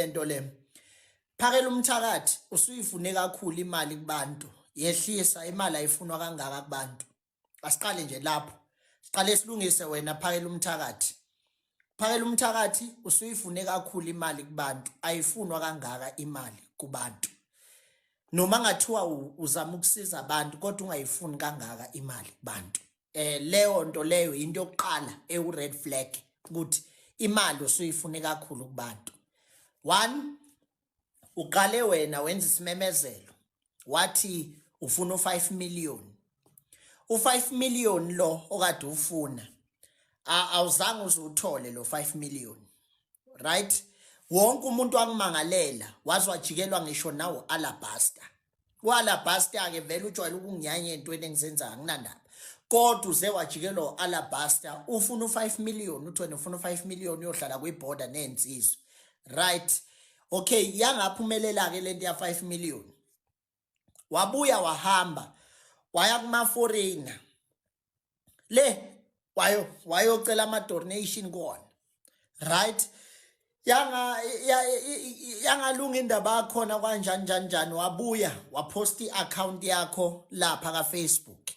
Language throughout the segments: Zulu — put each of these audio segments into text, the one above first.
lento le phakela umthakathi usuyifune kakhulu imali kubantu yehlisa imali ayifunwa kangaka kubantu asiqale nje lapho siqale silungise wena phakela umthakathi usuyifune kakhulu imali kubantu ayifunwa kangaka imali kubantu noma ngathiwa uzama ukusiza abantu kodwa ungayifuni kangaka imali kubantu leyo nto leyo into yokuqala red flag ukuthi imali usuyifune kakhulu kubantu. One, uqale wena wenza isimemezelo wathi ufuna u5 million. U5 million lo okade ufuna awuzange uzuthole lo 5 million. Right? Wonke umuntu wangimangalela wazwajikelwa ngisho nawo Alabaster. Alabaster ke vele ujwayele ukungiyanya entweni engizenza nginandaba. Kodwa uze wajikelwa Alabaster ufuna u5 million uthi wena ufuna u5 million uyohlala kwiborder nensizwe. Right? Okay, yangaphumelela ke lento ya 5 million. Wabuya wahamba waya kuma foreigner. Wayocela ama donation kuona. Right? Yangalunga indaba yakhona kanjani wabuya wapost i-account yakho lapha ka Facebook.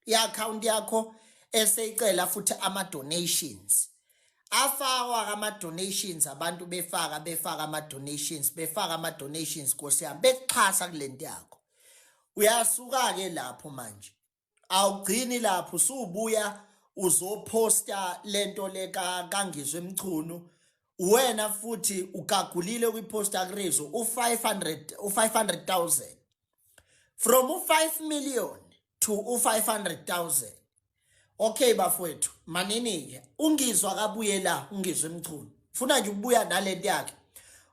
I-account yakho eseyicela futhi ama donations. Afakwa ama donations abantu befaka ama donations Nkosi yami bekuxhasa kulento yakho. Uyasuka ke lapho manje. Awugcini lapho usubuya uzoposta lento leka kangizwe emchunu. Wena futhi ukagulile kwiposta kurezo u500,000 from u5 million to u500,000. Okay bafowethu manini ke ungizwa kabuye la ungizwe emchunu ufuna nje ukubuya nalento yakhe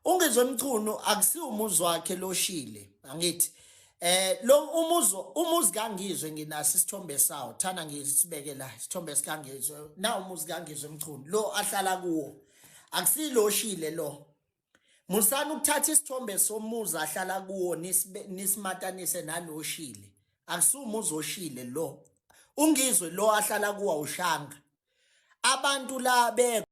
ungizwe emchunu akusiyo umuzi wakhe loshile angithi lo umuzi kangizwe nginasi isithombe sawo thana ngisibeke la isithombe sikangizwe na umuzi kangizwe emchunu lo ahlala kuwo akusiloshile lo musana ukuthatha isithombe somuzi ahlala kuwo nisimatanise naloshile akusumuzi oshile lo ungizwe lo ahlala kuwa ushanga abantu la